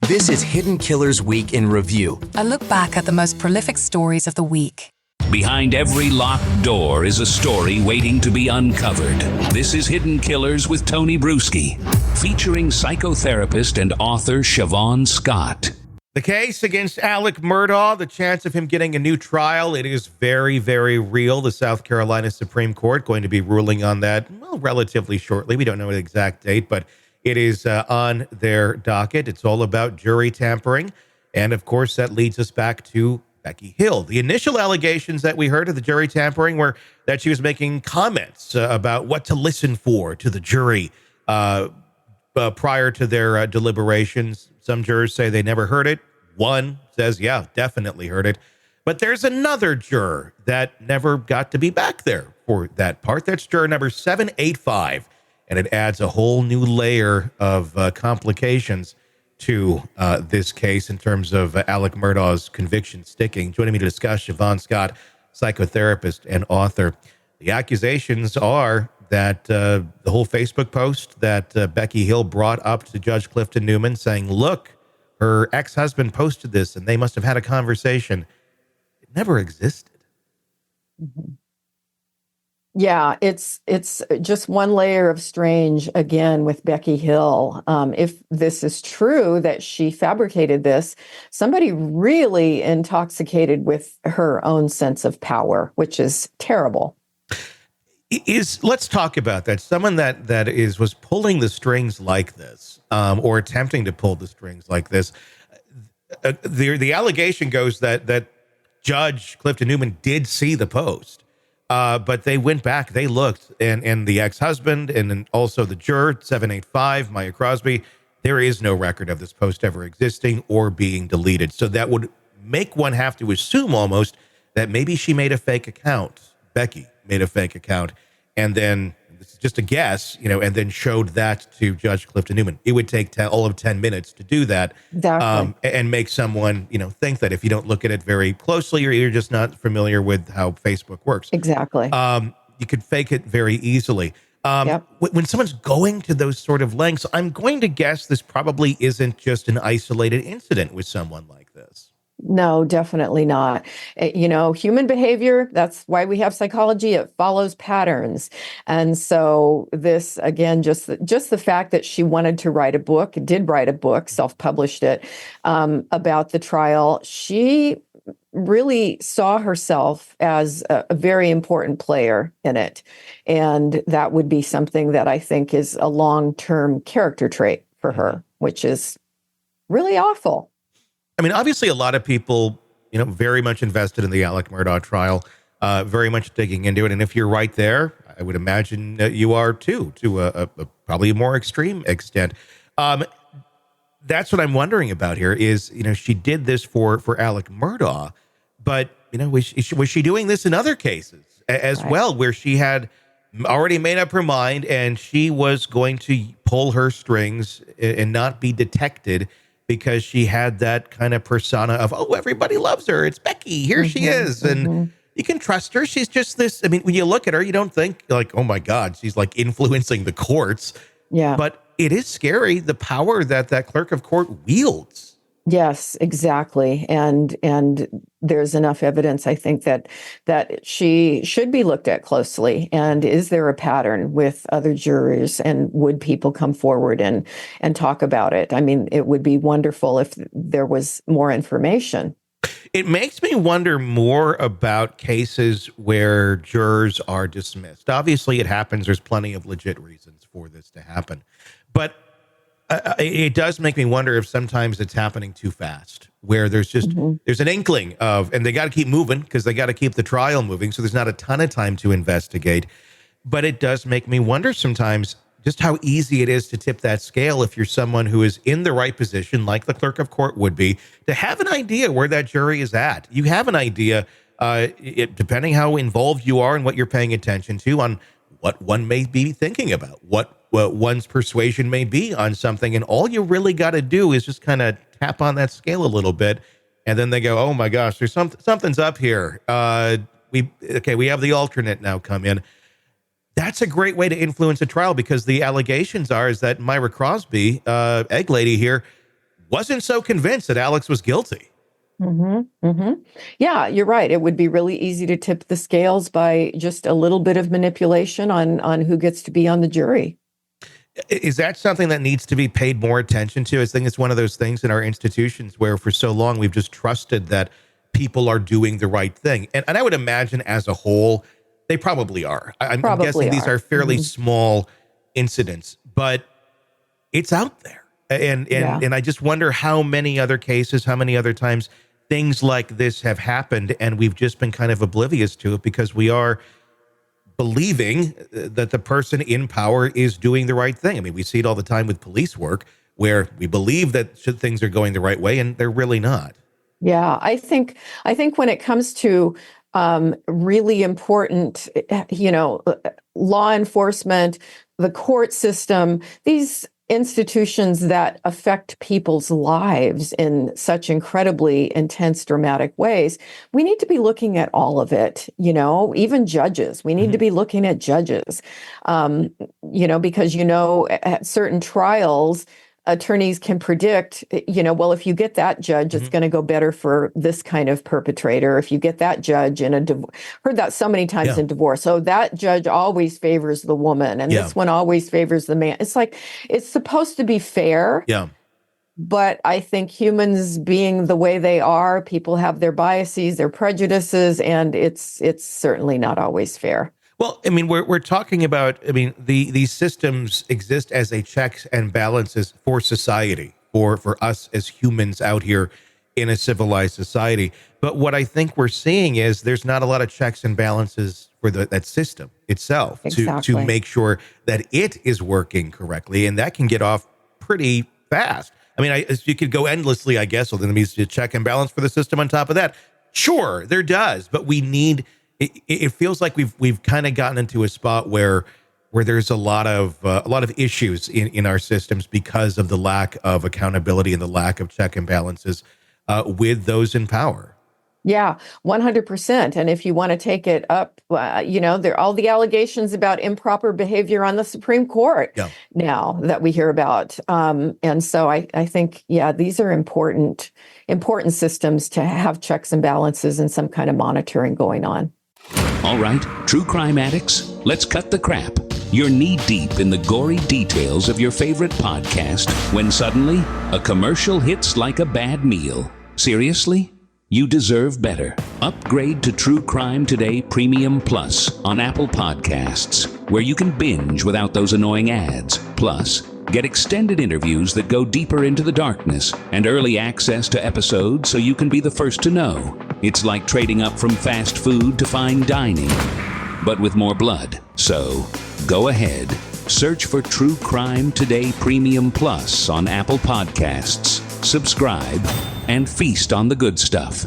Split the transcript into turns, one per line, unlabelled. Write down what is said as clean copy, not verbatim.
This is Hidden Killers Week in Review.
A look back at the most prolific stories of the week.
Behind every locked door is a story waiting to be uncovered. This is Hidden Killers with Tony Brueski, featuring psychotherapist and author Siobhan Scott.
The case against Alec Murdaugh, the chance of him getting a new trial, it is very, very real. The South Carolina Supreme Court going to be ruling on that, well, relatively shortly. We don't know the exact date, but it is on their docket. It's all about jury tampering. And of course, that leads us back to Becky Hill. The initial allegations that we heard of the jury tampering were that she was making comments about what to listen for to the jury prior to their deliberations. Some jurors say they never heard it. One says, yeah, definitely heard it. But there's another juror that never got to be back there for that part. That's juror number 785. And it adds a whole new layer of complications to this case in terms of Alec Murdaugh's conviction sticking. Joining me to discuss, Siobhan Scott, psychotherapist and author. The accusations are that the whole Facebook post that Becky Hill brought up to Judge Clifton Newman saying, look, her ex-husband posted this and they must have had a conversation. It never existed.
Mm-hmm. Yeah, it's just one layer of strange again with Becky Hill. If this is true that she fabricated this, somebody really intoxicated with her own sense of power, which is terrible.
Let's talk about that. Someone that was pulling the strings like this, or attempting to pull the strings like this. The allegation goes that Judge Clifton Newman did see the post. But they went back, they looked, and the ex-husband and then also the juror, 785, Maya Crosby, there is no record of this post ever existing or being deleted. So that would make one have to assume almost that maybe she made a fake account. Becky made a fake account. And then, this is just a guess, and then showed that to Judge Clifton Newman. It would take all of 10 minutes to do that.
Exactly.
And make someone, think that if you don't look at it very closely or you're just not familiar with how Facebook works.
Exactly.
You could fake it very easily.
Yep.
When someone's going to those sort of lengths, I'm going to guess this probably isn't just an isolated incident with someone like this.
No, definitely not. Human behavior, that's why we have psychology. It follows patterns. And so this, again, just the fact that she wanted to did write a book, self-published it, about the trial, she really saw herself as a very important player in it. And that would be something that I think is a long-term character trait for her, which is really awful.
I mean, obviously, a lot of people, very much invested in the Alec Murdaugh trial, very much digging into it. And if you're right there, I would imagine you are too, to a probably a more extreme extent. That's what I'm wondering about here is, she did this for Alec Murdaugh, but, was she doing this in other cases as
right.
well, where she had already made up her mind and she was going to pull her strings and not be detected because she had that kind of persona of, oh, everybody loves her. It's Becky. Here she is. And you can trust her. She's just this. I mean, when you look at her, you don't think like, oh, my God, she's like influencing the courts.
Yeah.
But it is scary, the power that clerk of court wields.
Yes, exactly. And there's enough evidence, I think, that she should be looked at closely. And is there a pattern with other jurors? And would people come forward and talk about it? I mean, it would be wonderful if there was more information.
It makes me wonder more about cases where jurors are dismissed. Obviously, it happens. There's plenty of legit reasons for this to happen. But it does make me wonder if sometimes it's happening too fast, where there's just there's an inkling of, and they got to keep moving because they got to keep the trial moving. So there's not a ton of time to investigate. But it does make me wonder sometimes just how easy it is to tip that scale if you're someone who is in the right position, like the clerk of court would be, to have an idea where that jury is at. You have an idea, depending how involved you are and what you're paying attention to, on what one may be thinking about, what one's persuasion may be on something. And all you really got to do is just kind of tap on that scale a little bit. And then they go, oh my gosh, there's something's up here. We have the alternate now come in. That's a great way to influence a trial, because the allegations is that Myra Crosby, egg lady here, wasn't so convinced that Alex was guilty.
Yeah, you're right. It would be really easy to tip the scales by just a little bit of manipulation on who gets to be on the jury.
Is that something that needs to be paid more attention to? I think it's one of those things in our institutions where for so long we've just trusted that people are doing the right thing. And I would imagine as a whole, they probably are. I'm guessing these are fairly small incidents, but it's out there. And I just wonder how many other cases, how many other times things like this have happened and we've just been kind of oblivious to it because we are believing that the person in power is doing the right thing. I mean, we see it all the time with police work where we believe that things are going the right way and they're really not.
Yeah, I think when it comes to really important, law enforcement, the court system, these institutions that affect people's lives in such incredibly intense, dramatic ways, we need to be looking at all of it, even judges. We need to be looking at judges, because, at certain trials, attorneys can predict, well, if you get that judge, it's going to go better for this kind of perpetrator. If you get that judge in heard that so many times in divorce. So that judge always favors the woman and this one always favors the man. It's like, it's supposed to be fair.
Yeah.
But I think humans being the way they are, people have their biases, their prejudices, and it's certainly not always fair.
Well, I mean, we're talking about, these systems exist as a checks and balances for society, for us as humans out here in a civilized society. But what I think we're seeing is there's not a lot of checks and balances for that system itself to make sure that it is working correctly. And that can get off pretty fast. I mean, you could go endlessly, I guess. Well, then it means to check and balance for the system on top of that. Sure, there does. But we need... It feels like we've kind of gotten into a spot where there's a lot of issues in our systems because of the lack of accountability and the lack of check and balances with those in power.
Yeah, 100%. And if you want to take it up, there are all the allegations about improper behavior on the Supreme Court now that we hear about. And so I think, these are important systems to have checks and balances and some kind of monitoring going on.
All right, true crime addicts, let's cut the crap. You're knee-deep in the gory details of your favorite podcast when suddenly a commercial hits like a bad meal. Seriously? You deserve better. Upgrade to True Crime Today Premium Plus on Apple Podcasts, where you can binge without those annoying ads. Plus, get extended interviews that go deeper into the darkness and early access to episodes so you can be the first to know. It's like trading up from fast food to fine dining, but with more blood. So, go ahead. Search for True Crime Today Premium Plus on Apple Podcasts. Subscribe and feast on the good stuff.